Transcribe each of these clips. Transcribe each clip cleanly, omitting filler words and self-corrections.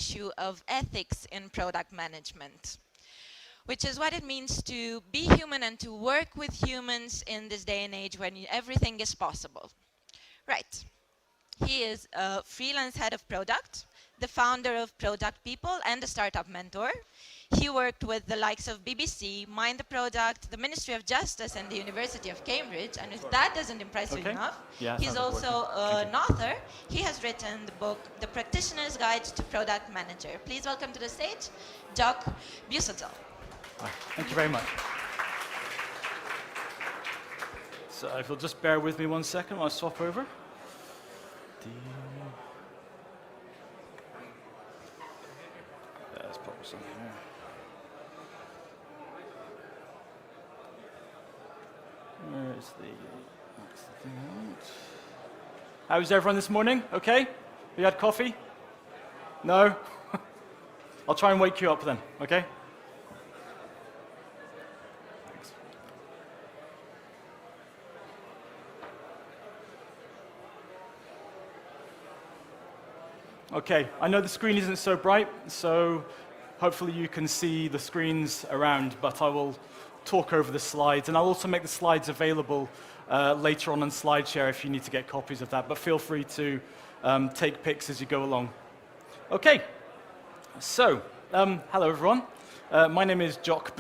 issue of ethics in product management, which is what it means to be human and to work with humans in this day and age when everything is possible. Right. He is a freelance head of product, the founder of Product People, and a startup mentor. He worked with the likes of BBC, Mind the Product, the Ministry of Justice, and the University of Cambridge. And if that doesn't impress you enough, he's also an author. He has written the book, The Practitioner's Guide to Product Manager. Please welcome to the stage, Jock. Thank you very much. So if you'll just bear with me 1 second while I swap over. Let's pop this on here. Where's what's the thing I want? How's everyone this morning? Okay? You had coffee? No? I'll try and wake you up then, okay? Thanks. Okay, I know the screen isn't so bright, so hopefully you can see the screens around, but I will talk over the slides, and I'll also make the slides available later on SlideShare if you need to get copies of that, but feel free to take pics as you go along. Okay, so hello everyone. My name is Jock.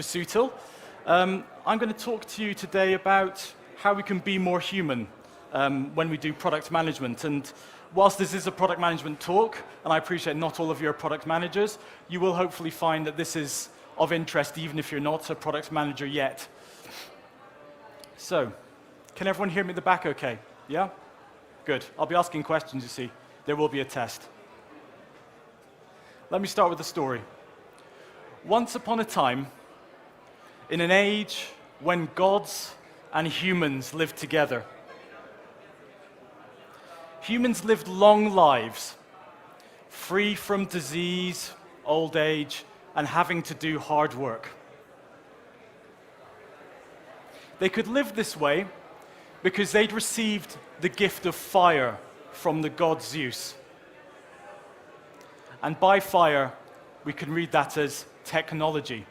I'm going to talk to you today about how we can be more human when we do product management. And whilst this is a product management talk, and I appreciate not all of you are product managers, you will hopefully find that this is of interest even if you're not a product manager yet. So, can everyone hear me at the back okay? Yeah? Good. I'll be asking questions, you see. There will be a test. Let me start with a story. Once upon a time, in an age when gods and humans lived together, humans lived long lives, free from disease, old age, and having to do hard work. They could live this way because they'd received the gift of fire from the god Zeus. And by fire, we can read that as technology.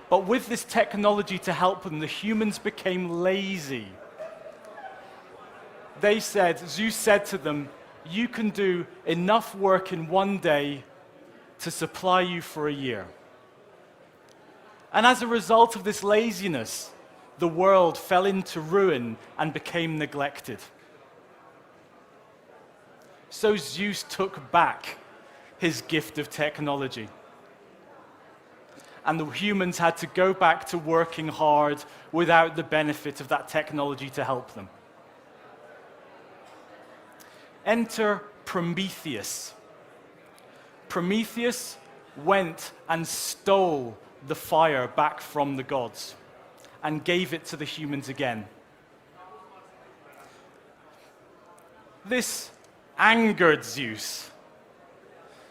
But with this technology to help them, the humans became lazy. Zeus said to them, you can do enough work in one day to supply you for a year. And as a result of this laziness, the world fell into ruin and became neglected. So Zeus took back his gift of technology. And the humans had to go back to working hard without the benefit of that technology to help them. Enter Prometheus. Prometheus went and stole the fire back from the gods and gave it to the humans again. This angered Zeus,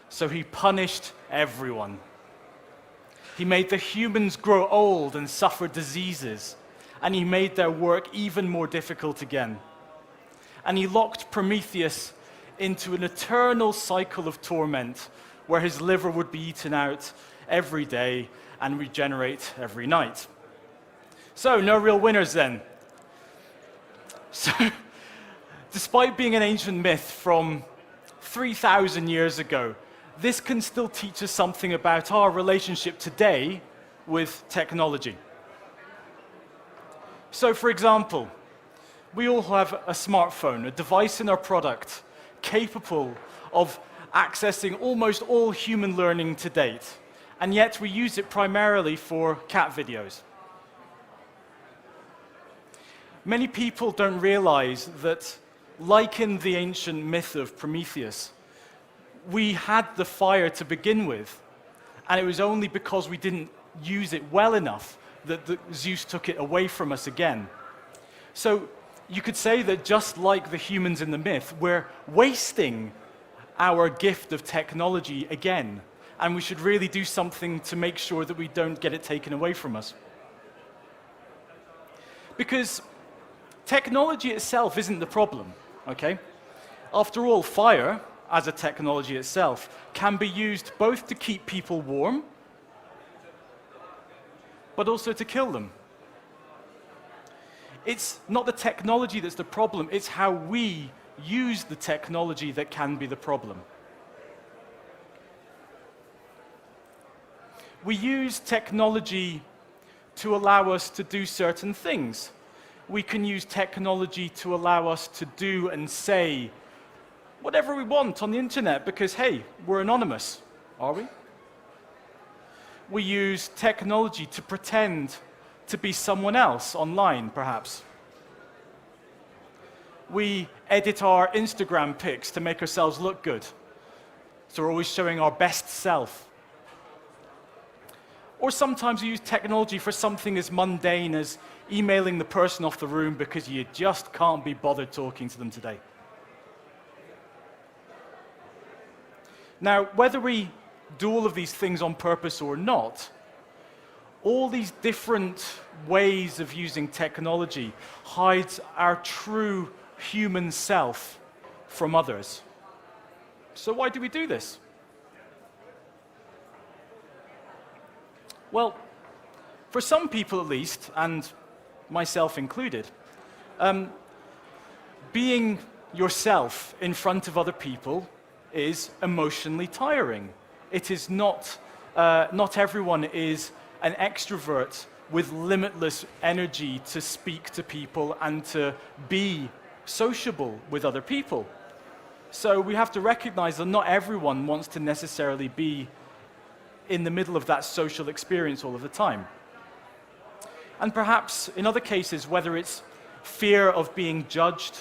so he punished everyone. He made the humans grow old and suffer diseases, and he made their work even more difficult again. And he locked Prometheus into an eternal cycle of torment where his liver would be eaten out every day and regenerate every night. So, no real winners then. So, despite being an ancient myth from 3,000 years ago, this can still teach us something about our relationship today with technology. So, for example, we all have a smartphone, a device in our product, capable of accessing almost all human learning to date, and yet we use it primarily for cat videos. Many people don't realize that, like in the ancient myth of Prometheus, we had the fire to begin with, and it was only because we didn't use it well enough that Zeus took it away from us again. So you could say that just like the humans in the myth, we're wasting our gift of technology again, and we should really do something to make sure that we don't get it taken away from us. Because technology itself isn't the problem, okay? After all, fire, as a technology itself, can be used both to keep people warm, but also to kill them. It's not the technology that's the problem, it's how we use the technology that can be the problem. We use technology to allow us to do certain things. We can use technology to allow us to do and say whatever we want on the internet because, hey, we're anonymous, are we? We use technology to pretend to be someone else online, perhaps. We edit our Instagram pics to make ourselves look good, so we're always showing our best self. Or sometimes we use technology for something as mundane as emailing the person off the room because you just can't be bothered talking to them today. Now, whether we do all of these things on purpose or not, all these different ways of using technology hides our true human self from others. So why do we do this? Well, for some people at least, and myself included, being yourself in front of other people is emotionally tiring. It is not everyone is an extrovert with limitless energy to speak to people and to be sociable with other people. So we have to recognize that not everyone wants to necessarily be in the middle of that social experience all of the time. And perhaps in other cases, whether it's fear of being judged,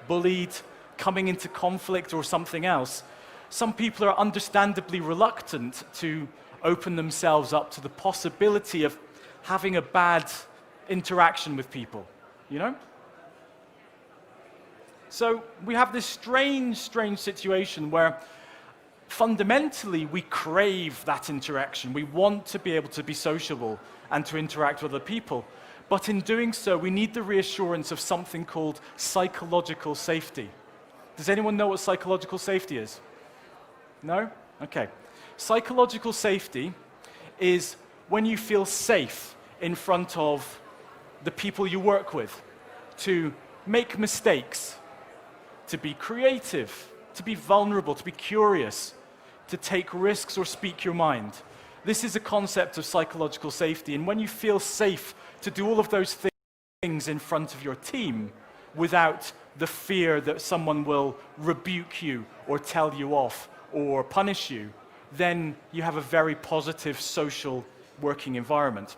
bullied, coming into conflict or something else, some people are understandably reluctant to open themselves up to the possibility of having a bad interaction with people, you know? So we have this strange situation where fundamentally we crave that interaction. We want to be able to be sociable and to interact with other people. But in doing so, we need the reassurance of something called psychological safety. Does anyone know what psychological safety is? No? Okay. Psychological safety is when you feel safe in front of the people you work with, to make mistakes, to be creative, to be vulnerable, to be curious, to take risks or speak your mind. This is a concept of psychological safety, and when you feel safe to do all of those things in front of your team without the fear that someone will rebuke you or tell you off or punish you, then you have a very positive social working environment.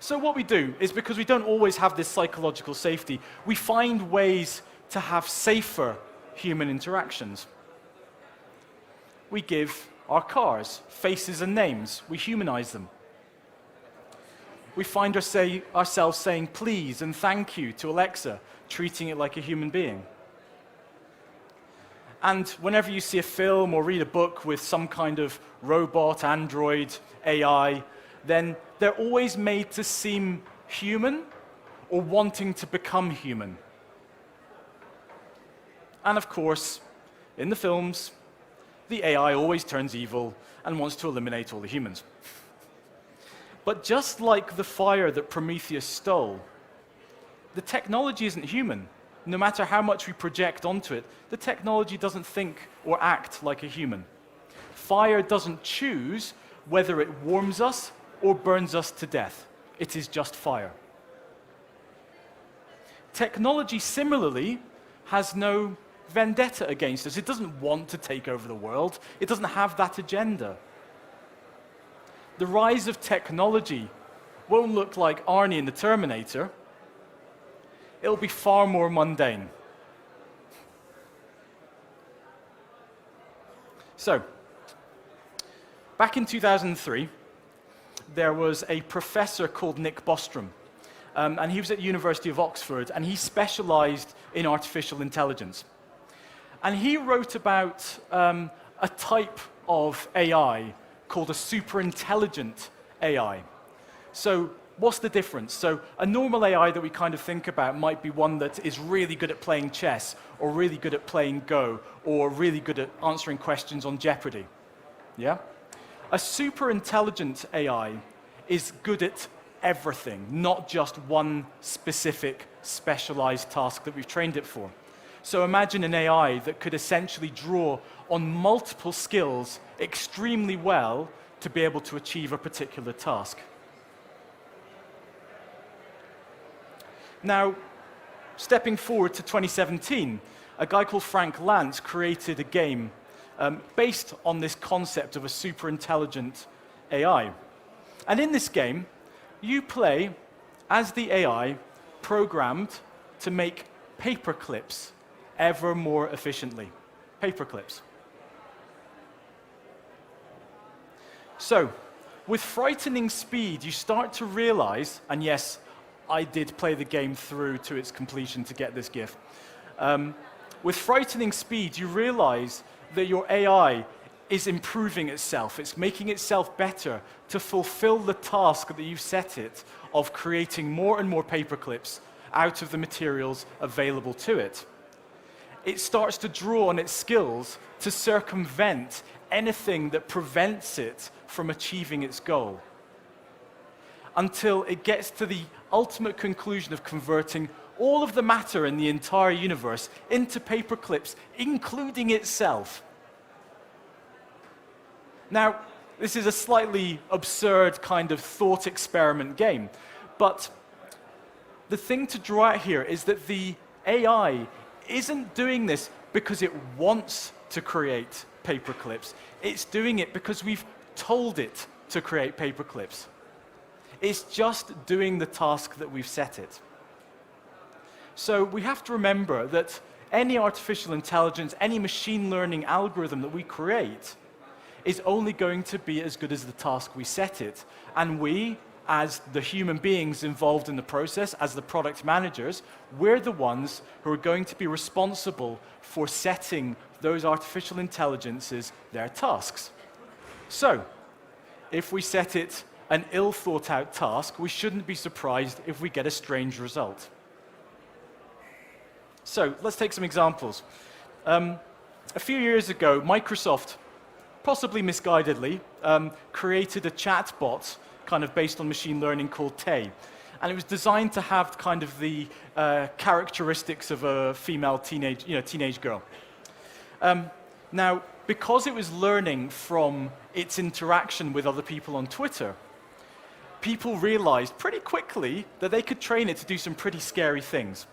So what we do is, because we don't always have this psychological safety, we find ways to have safer human interactions. We give our cars faces and names. We humanize them. We find ourselves saying please and thank you to Alexa, treating it like a human being. And whenever you see a film or read a book with some kind of robot, android, AI, then they're always made to seem human or wanting to become human. And of course, in the films, the AI always turns evil and wants to eliminate all the humans. But just like the fire that Prometheus stole, the technology isn't human. No matter how much we project onto it, the technology doesn't think or act like a human. Fire doesn't choose whether it warms us or burns us to death. It is just fire. Technology, similarly, has no vendetta against us. It doesn't want to take over the world. It doesn't have that agenda. The rise of technology won't look like Arnie in the Terminator. It'll be far more mundane. So, back in 2003, there was a professor called Nick Bostrom, and he was at the University of Oxford, and he specialized in artificial intelligence. And he wrote about a type of AI called a superintelligent AI. So what's the difference? So a normal AI that we kind of think about might be one that is really good at playing chess, or really good at playing Go, or really good at answering questions on Jeopardy. Yeah? A super intelligent AI is good at everything, not just one specific specialized task that we've trained it for. So imagine an AI that could essentially draw on multiple skills extremely well to be able to achieve a particular task. Now, stepping forward to 2017, a guy called Frank Lantz created a game based on this concept of a super intelligent AI. And in this game, you play as the AI programmed to make paper clips ever more efficiently. Paper clips. So, with frightening speed, you start to realize, and yes, I did play the game through to its completion to get this GIF. With frightening speed, you realize that your AI is improving itself. It's making itself better to fulfill the task that you've set it of creating more and more paper clips out of the materials available to it. It starts to draw on its skills to circumvent anything that prevents it from achieving its goal, until it gets to the ultimate conclusion of converting all of the matter in the entire universe into paper clips, including itself. Now, this is a slightly absurd kind of thought experiment game, but the thing to draw out here is that the AI isn't doing this because it wants to create paper clips. It's doing it because we've told it to create paper clips. It's just doing the task that we've set it. So we have to remember that any artificial intelligence, any machine learning algorithm that we create is only going to be as good as the task we set it. And we, as the human beings involved in the process, as the product managers, we're the ones who are going to be responsible for setting those artificial intelligences their tasks. So, if we set it an ill-thought-out task, we shouldn't be surprised if we get a strange result. So, let's take some examples. A few years ago, Microsoft, possibly misguidedly, created a chatbot kind of based on machine learning called Tay. And it was designed to have kind of the characteristics of a female teenage girl. Now, because it was learning from its interaction with other people on Twitter, people realized pretty quickly that they could train it to do some pretty scary things.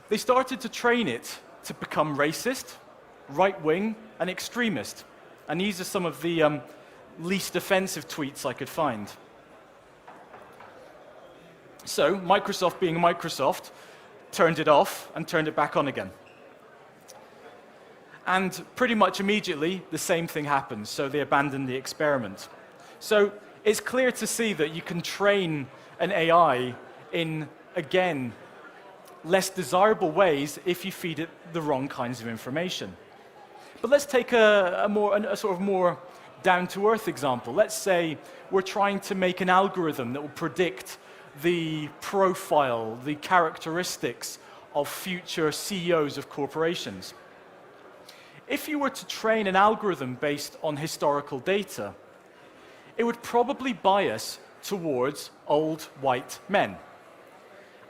They started to train it to become racist, right-wing, and extremist. And these are some of the least offensive tweets I could find. So, Microsoft being Microsoft, turned it off and turned it back on again. And pretty much immediately, the same thing happens, so they abandoned the experiment. So, it's clear to see that you can train an AI in, again, less desirable ways if you feed it the wrong kinds of information. But let's take a sort of more down-to-earth example. Let's say we're trying to make an algorithm that will predict the profile, the characteristics of future CEOs of corporations. If you were to train an algorithm based on historical data, it would probably bias towards old white men.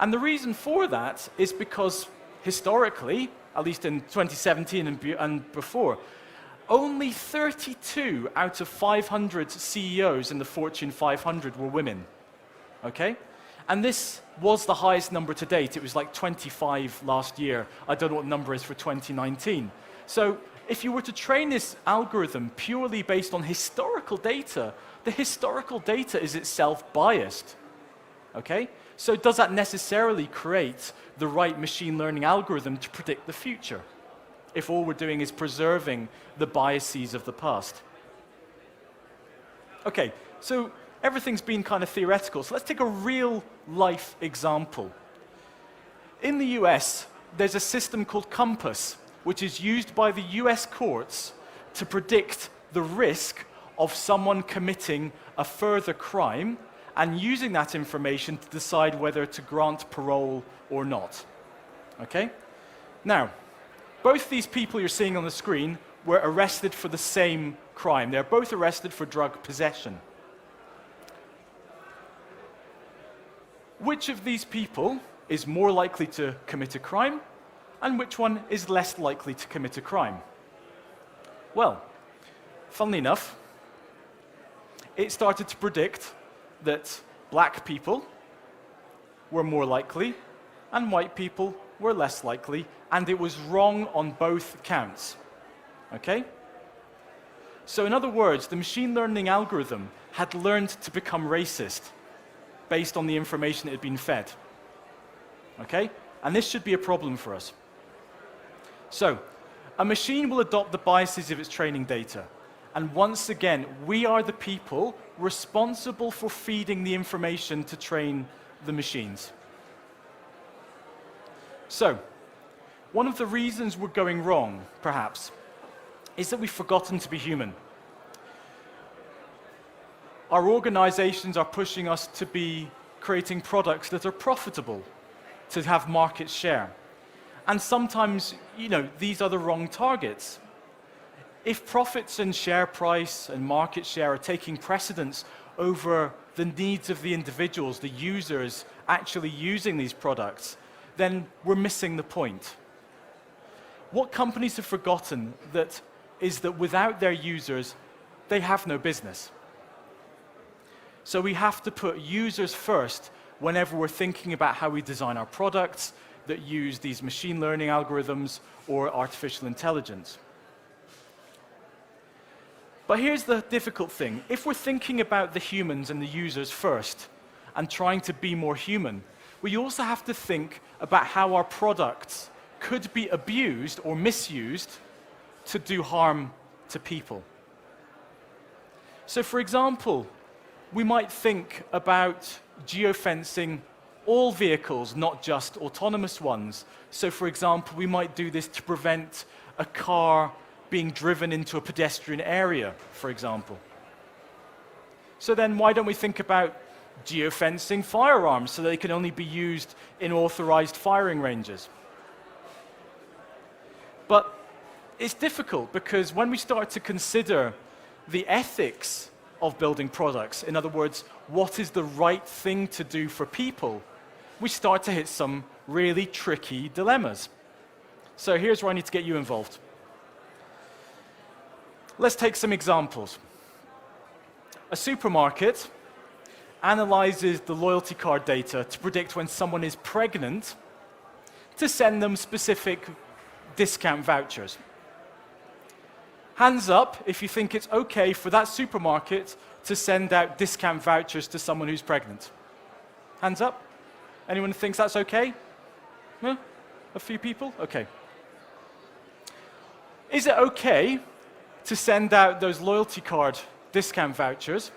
And the reason for that is because historically, at least in 2017 and before, only 32 out of 500 CEOs in the Fortune 500 were women, okay? And this was the highest number to date. It was like 25 last year. I don't know what the number is for 2019. So if you were to train this algorithm purely based on historical data, the historical data is itself biased, okay? So does that necessarily create the right machine learning algorithm to predict the future, if all we're doing is preserving the biases of the past? Okay, so everything's been kind of theoretical, so let's take a real-life example. In the US, there's a system called Compass, which is used by the US courts to predict the risk of someone committing a further crime and using that information to decide whether to grant parole or not. Okay? Now, both these people you're seeing on the screen were arrested for the same crime. They're both arrested for drug possession. Which of these people is more likely to commit a crime, and which one is less likely to commit a crime? Well, funnily enough, it started to predict that black people were more likely and white people were less likely, and it was wrong on both counts. Okay? So in other words, the machine learning algorithm had learned to become racist based on the information it had been fed. Okay? And this should be a problem for us. So, a machine will adopt the biases of its training data. And once again, we are the people responsible for feeding the information to train the machines. So, one of the reasons we're going wrong, perhaps, is that we've forgotten to be human. Our organizations are pushing us to be creating products that are profitable, to have market share. And sometimes, these are the wrong targets. If profits and share price and market share are taking precedence over the needs of the individuals, the users actually using these products, then we're missing the point. What companies have forgotten is that without their users, they have no business. So we have to put users first whenever we're thinking about how we design our products that use these machine learning algorithms or artificial intelligence. But here's the difficult thing. If we're thinking about the humans and the users first and trying to be more human, we also have to think about how our products could be abused or misused to do harm to people. So for example, we might think about geofencing all vehicles, not just autonomous ones. So for example, we might do this to prevent a car being driven into a pedestrian area, for example. So then why don't we think about geofencing firearms so they can only be used in authorized firing ranges? But it's difficult because when we start to consider the ethics of building products, in other words, what is the right thing to do for people, we start to hit some really tricky dilemmas. So here's where I need to get you involved. Let's take some examples. A supermarket analyzes the loyalty card data to predict when someone is pregnant to send them specific discount vouchers. Hands up if you think it's okay for that supermarket to send out discount vouchers to someone who's pregnant. Hands up. Anyone who thinks that's okay? Yeah? A few people? Okay. Is it okay to send out those loyalty card discount vouchers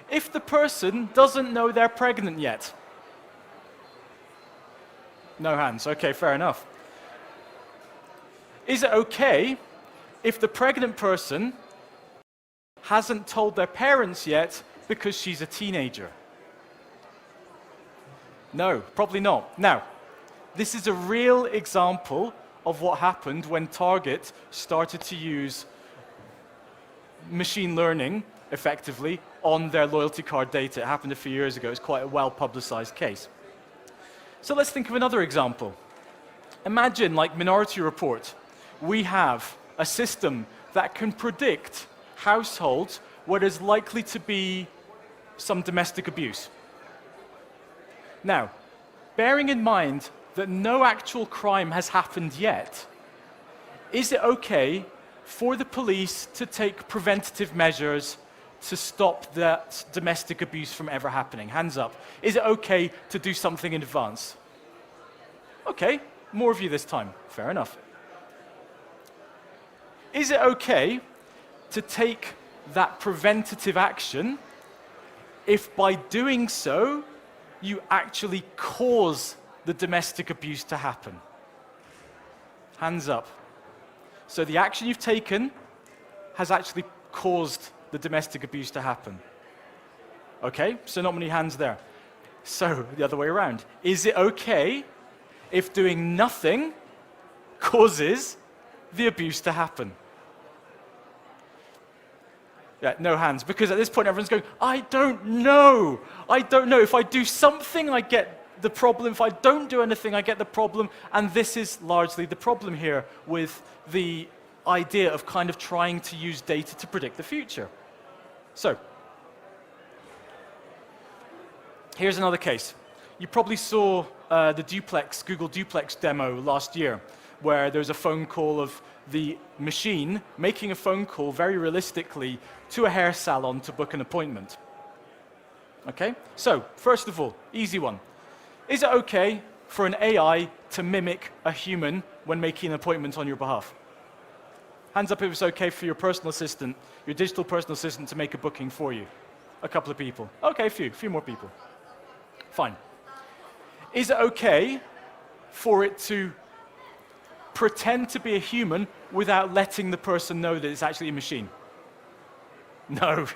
if the person doesn't know they're pregnant yet? No hands. Okay, fair enough. Is it okay if the pregnant person hasn't told their parents yet because she's a teenager? No, probably not. Now, this is a real example of what happened when Target started to use machine learning, effectively, on their loyalty card data. It happened a few years ago. It's quite a well-publicized case. So let's think of another example. Imagine, like Minority Report, we have a system that can predict households where there's likely to be some domestic abuse. Now, bearing in mind that no actual crime has happened yet, is it okay for the police to take preventative measures to stop that domestic abuse from ever happening? Hands up. Is it okay to do something in advance? Okay, more of you this time. Fair enough. Is it okay to take that preventative action if by doing so you actually cause the domestic abuse to happen? Hands up. So the action you've taken has actually caused the domestic abuse to happen? Okay, so not many hands there. So, the other way around. Is it okay if doing nothing causes the abuse to happen? Yeah, no hands, because at this point everyone's going, I don't know. I don't know. If I do something, I get the problem. If I don't do anything, I get the problem. And this is largely the problem here with the idea of kind of trying to use data to predict the future. So, here's another case. You probably saw the Google Duplex demo last year, where there's a phone call of the machine making a phone call very realistically to a hair salon to book an appointment. Okay? So, first of all, easy one. Is it okay for an AI to mimic a human when making an appointment on your behalf? Hands up if it's okay for your personal assistant, your digital personal assistant, to make a booking for you. A couple of people. Okay, a few more people. Fine. Is it okay for it to pretend to be a human without letting the person know that it's actually a machine? No.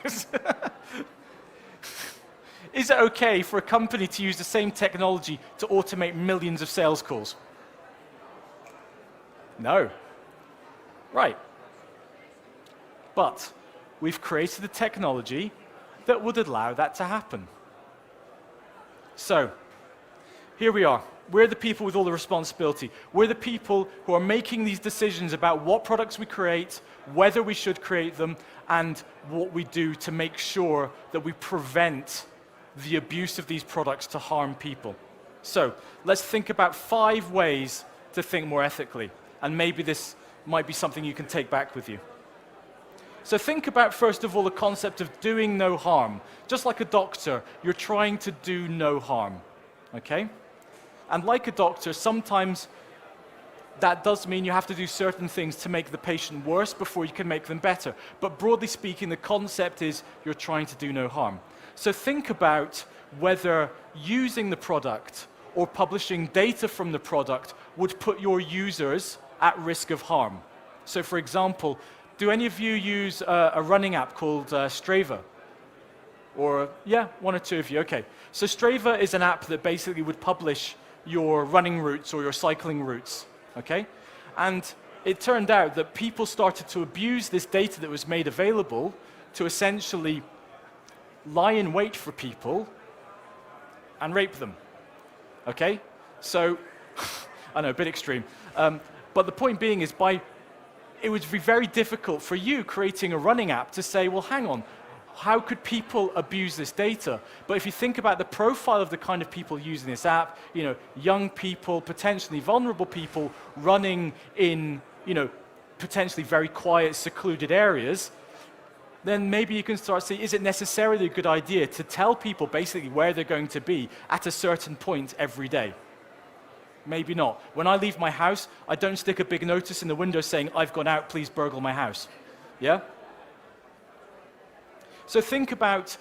Is it okay for a company to use the same technology to automate millions of sales calls? No. Right. But we've created a technology that would allow that to happen. So, here we are. We're the people with all the responsibility. We're the people who are making these decisions about what products we create, whether we should create them, and what we do to make sure that we prevent the abuse of these products to harm people. So, let's think about 5 ways to think more ethically, and maybe this might be something you can take back with you. So think about, first of all, the concept of doing no harm. Just like a doctor, you're trying to do no harm, okay? And like a doctor, sometimes that does mean you have to do certain things to make the patient worse before you can make them better. But broadly speaking, the concept is you're trying to do no harm. So think about whether using the product or publishing data from the product would put your users at risk of harm. So for example, do any of you use a running app called Strava? Or, yeah, 1 or 2 of you, okay. So Strava is an app that basically would publish your running routes or your cycling routes, okay? And it turned out that people started to abuse this data that was made available to essentially lie in wait for people and rape them, okay? So, I know, a bit extreme. But the point being is it would be very difficult for you creating a running app to say, well, hang on, how could people abuse this data? But if you think about the profile of the kind of people using this app, you know, young people, potentially vulnerable people running in, you know, potentially very quiet, secluded areas, then maybe you can start to see, is it necessarily a good idea to tell people basically where they're going to be at a certain point every day? Maybe not. When I leave my house, I don't stick a big notice in the window saying, I've gone out, please burgle my house. Yeah? So think about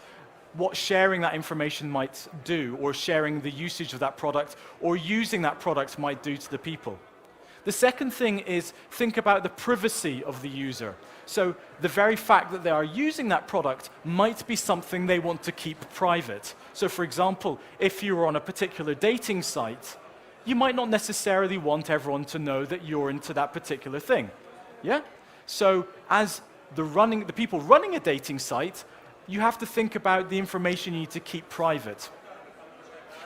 what sharing that information might do, or sharing the usage of that product, or using that product might do to the people. The second thing is think about the privacy of the user. So the very fact that they are using that product might be something they want to keep private. So for example, if you were on a particular dating site, you might not necessarily want everyone to know that you're into that particular thing. Yeah? So as the people running a dating site, you have to think about the information you need to keep private.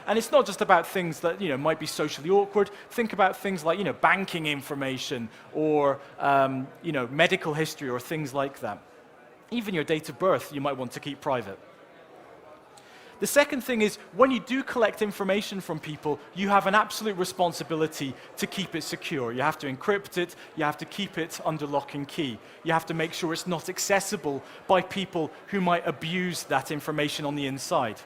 And it's not just about things that, you know, might be socially awkward. Think about things like, you know, banking information or, you know, medical history or things like that. Even your date of birth you might want to keep private. The second thing is, when you do collect information from people, you have an absolute responsibility to keep it secure. You have to encrypt it, you have to keep it under lock and key. You have to make sure it's not accessible by people who might abuse that information on the inside.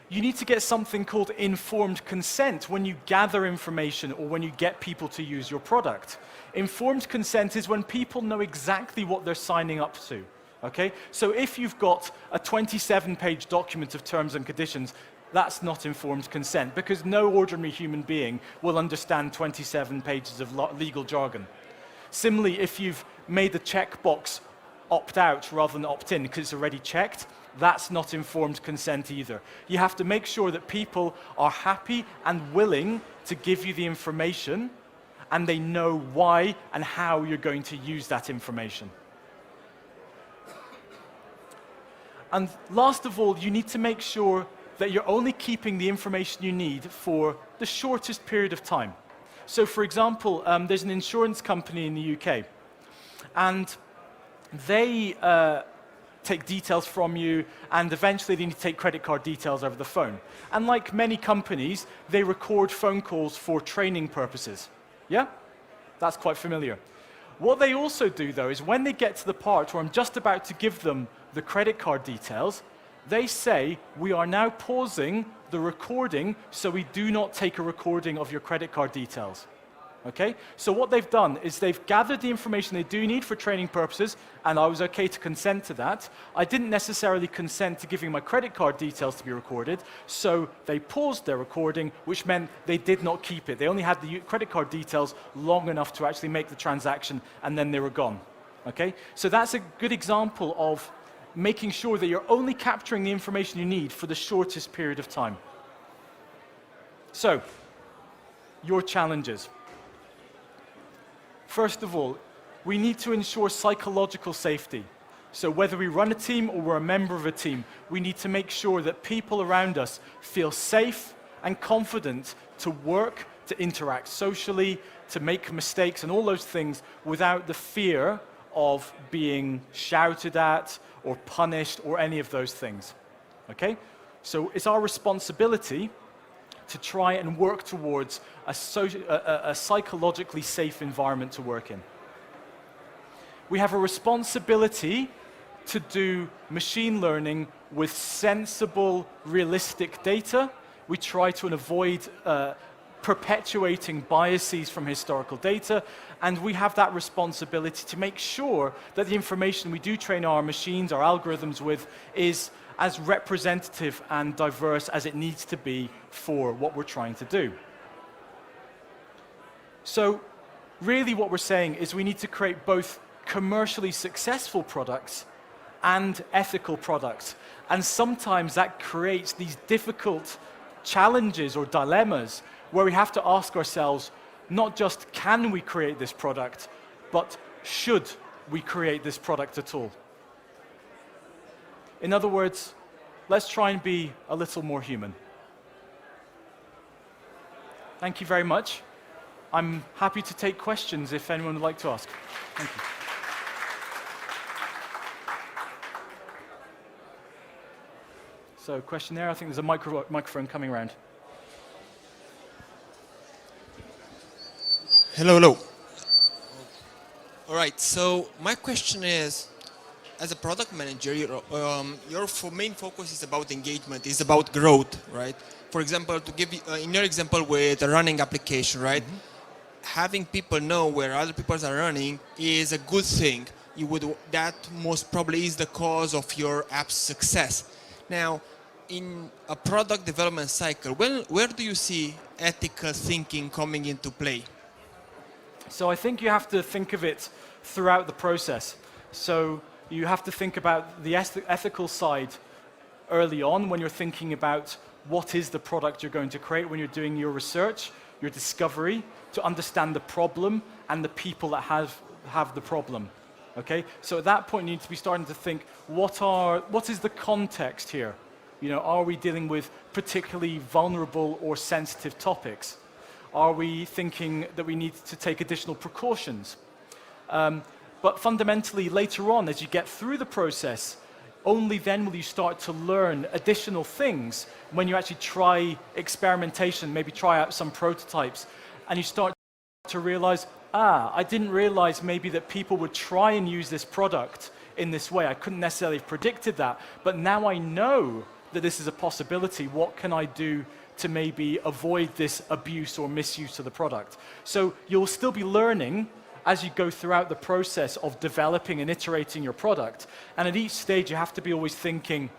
You need to get something called informed consent when you gather information or when you get people to use your product. Informed consent is when people know exactly what they're signing up to. Okay? So if you've got a 27-page document of terms and conditions, that's not informed consent, because no ordinary human being will understand 27 pages of legal jargon. Similarly, if you've made the checkbox opt out rather than opt in because it's already checked, that's not informed consent either. You have to make sure that people are happy and willing to give you the information, and they know why and how you're going to use that information. And last of all, you need to make sure that you're only keeping the information you need for the shortest period of time. So for example, there's an insurance company in the UK, and they take details from you, and eventually they need to take credit card details over the phone. And like many companies, they record phone calls for training purposes. Yeah? That's quite familiar. What they also do, though, is when they get to the part where I'm just about to give them the credit card details, they say, we are now pausing the recording so we do not take a recording of your credit card details. Okay? So what they've done is they've gathered the information they do need for training purposes, and I was okay to consent to that. I didn't necessarily consent to giving my credit card details to be recorded, so they paused their recording, which meant they did not keep it. They only had the credit card details long enough to actually make the transaction, and then they were gone. Okay? So that's a good example of making sure that you're only capturing the information you need for the shortest period of time. So, your challenges. First of all, we need to ensure psychological safety. So whether we run a team or we're a member of a team, we need to make sure that people around us feel safe and confident to work, to interact socially, to make mistakes and all those things without the fear of being shouted at or punished or any of those things. Okay? So it's our responsibility to try and work towards a psychologically safe environment to work in. We have a responsibility to do machine learning with sensible, realistic data. We try to avoid perpetuating biases from historical data, and we have that responsibility to make sure that the information we do train our machines, our algorithms with, is as representative and diverse as it needs to be for what we're trying to do. So really what we're saying is we need to create both commercially successful products and ethical products. And sometimes that creates these difficult challenges or dilemmas where we have to ask ourselves, not just can we create this product, but should we create this product at all? In other words, let's try and be a little more human. Thank you very much. I'm happy to take questions if anyone would like to ask. Thank you. So, question there. I think there's a microphone coming around. Hello. All right, so my question is, as a product manager, your main focus is about engagement, is about growth, right? For example, to give you, in your example with a running application, right? Mm-hmm. Having people know where other people are running is a good thing. That most probably is the cause of your app's success. Now, in a product development cycle, where do you see ethical thinking coming into play? So I think you have to think of it throughout the process. So you have to think about the ethical side early on when you're thinking about what is the product you're going to create, when you're doing your research, your discovery, to understand the problem and the people that have the problem. Okay? So at that point you need to be starting to think, what is the context here? You know, are we dealing with particularly vulnerable or sensitive topics? Are we thinking that we need to take additional precautions? But fundamentally, later on, as you get through the process, only then will you start to learn additional things when you actually try experimentation, maybe try out some prototypes, and you start to realize, I didn't realize maybe that people would try and use this product in this way. I couldn't necessarily have predicted that, but now I know that this is a possibility. What can I do to maybe avoid this abuse or misuse of the product? So you'll still be learning as you go throughout the process of developing and iterating your product. And at each stage, you have to be always thinking,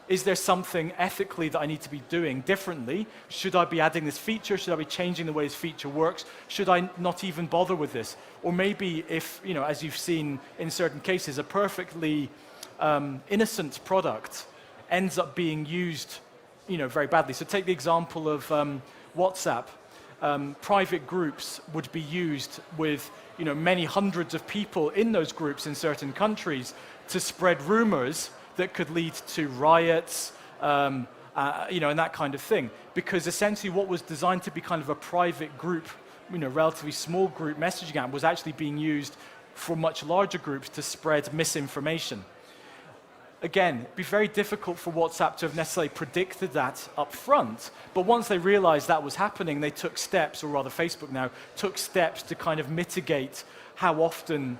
is there something ethically that I need to be doing differently? Should I be adding this feature? Should I be changing the way this feature works? Should I not even bother with this? Or maybe if, as you've seen in certain cases, a perfectly innocent product ends up being used, very badly. So take the example of WhatsApp. Private groups would be used with, many hundreds of people in those groups in certain countries to spread rumors that could lead to riots, and that kind of thing. Because essentially what was designed to be kind of a private group, relatively small group messaging app was actually being used for much larger groups to spread misinformation. Again, it'd be very difficult for WhatsApp to have necessarily predicted that up front, but once they realized that was happening, they took steps, or rather Facebook now, took steps to kind of mitigate how often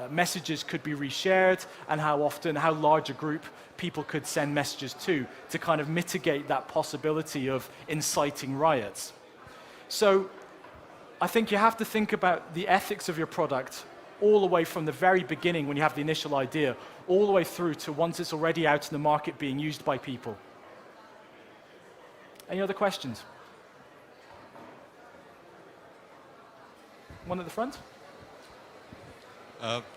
messages could be reshared and how large a group people could send messages to kind of mitigate that possibility of inciting riots. So I think you have to think about the ethics of your product all the way from the very beginning when you have the initial idea, all the way through to once it's already out in the market being used by people. Any other questions? One at the front?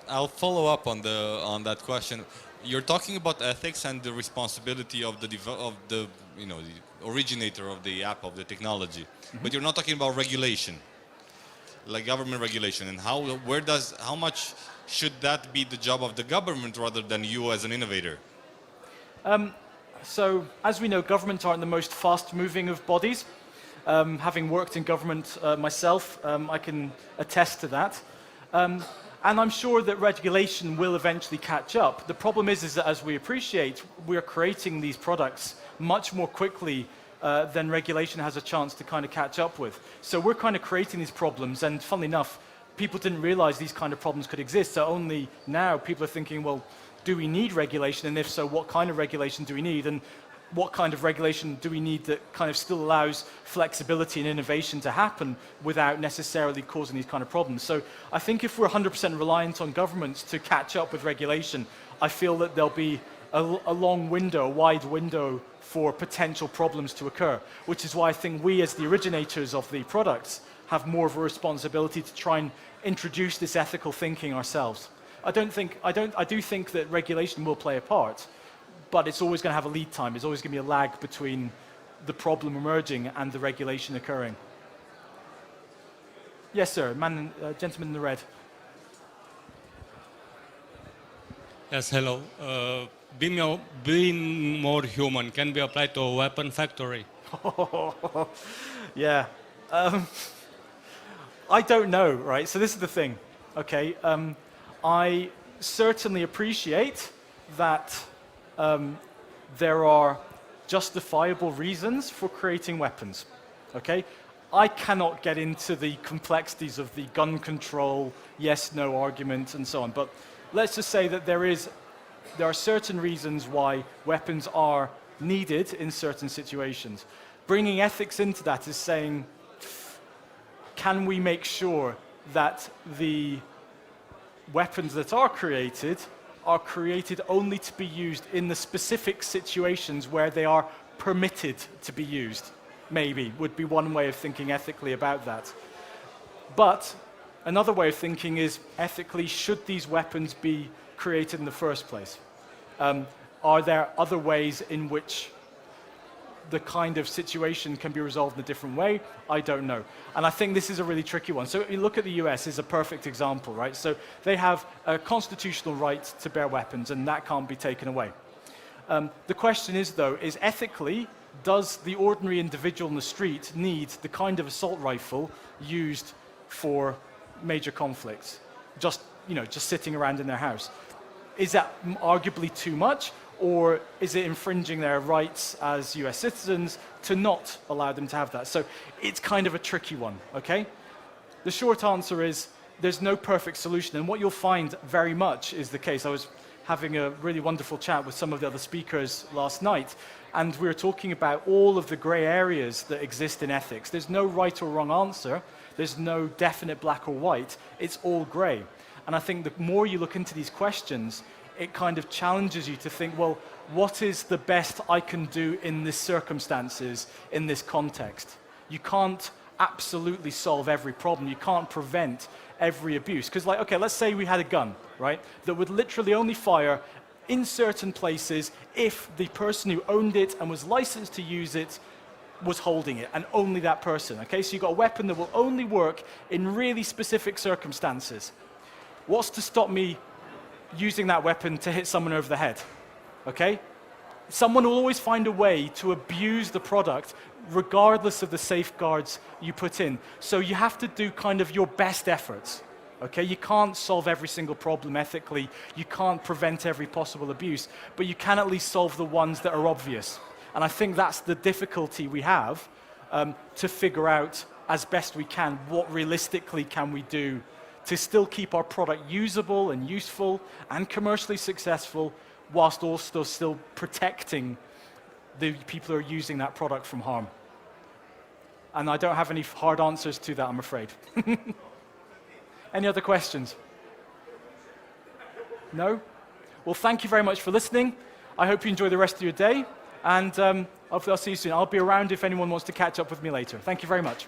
I'll follow up on that question. You're talking about ethics and the responsibility of the originator of the app, of the technology, but you're not talking about regulation, like government regulation, and how much should that be the job of the government rather than you as an innovator? So, as we know, governments aren't the most fast-moving of bodies. Having worked in government myself, I can attest to that. And I'm sure that regulation will eventually catch up. The problem is that as we appreciate, we're creating these products much more quickly than regulation has a chance to kind of catch up with. So we're kind of creating these problems, and funnily enough, people didn't realize these kind of problems could exist. So only now people are thinking, well, do we need regulation? And if so, what kind of regulation do we need? And what kind of regulation do we need that kind of still allows flexibility and innovation to happen without necessarily causing these kind of problems? So I think if we're 100% reliant on governments to catch up with regulation, I feel that there'll be a long window, a wide window for potential problems to occur, which is why I think we as the originators of the products have more of a responsibility to try and introduce this ethical thinking ourselves. I do think that regulation will play a part, but it's always going to have a lead time. There's always going to be a lag between the problem emerging and the regulation occurring. Yes, sir. Gentleman in the red. Yes, hello. Being more human can be applied to a weapon factory. Yeah. I don't know, right? So this is the thing, okay? I certainly appreciate that there are justifiable reasons for creating weapons, okay? I cannot get into the complexities of the gun control, yes-no argument and so on, but let's just say that there are certain reasons why weapons are needed in certain situations. Bringing ethics into that is saying, can we make sure that the weapons that are created only to be used in the specific situations where they are permitted to be used? Maybe would be one way of thinking ethically about that. But another way of thinking is ethically, should these weapons be created in the first place? Are there other ways in which the kind of situation can be resolved in a different way? I don't know. And I think this is a really tricky one. So you look at the US is a perfect example, right? So they have a constitutional right to bear weapons, and that can't be taken away. The question is, though, is ethically, does the ordinary individual in the street need the kind of assault rifle used for major conflicts? Just sitting around in their house. Is that arguably too much? Or is it infringing their rights as US citizens to not allow them to have that? So it's kind of a tricky one, okay? The short answer is there's no perfect solution, and what you'll find very much is the case. I was having a really wonderful chat with some of the other speakers last night, and we were talking about all of the gray areas that exist in ethics. There's no right or wrong answer. There's no definite black or white. It's all gray. And I think the more you look into these questions, it kind of challenges you to think, well, what is the best I can do in this circumstances, in this context? You can't absolutely solve every problem. You can't prevent every abuse. Because like, okay, let's say we had a gun, right, that would literally only fire in certain places if the person who owned it and was licensed to use it was holding it, and only that person, okay? So you've got a weapon that will only work in really specific circumstances. What's to stop me using that weapon to hit someone over the head, okay? Someone will always find a way to abuse the product regardless of the safeguards you put in. So you have to do kind of your best efforts, okay? You can't solve every single problem ethically. You can't prevent every possible abuse, but you can at least solve the ones that are obvious. And I think that's the difficulty we have to figure out as best we can what realistically can we do to still keep our product usable and useful and commercially successful whilst also still protecting the people who are using that product from harm. And I don't have any hard answers to that, I'm afraid. Any other questions? No? Well, thank you very much for listening. I hope you enjoy the rest of your day. And hopefully I'll see you soon. I'll be around if anyone wants to catch up with me later. Thank you very much.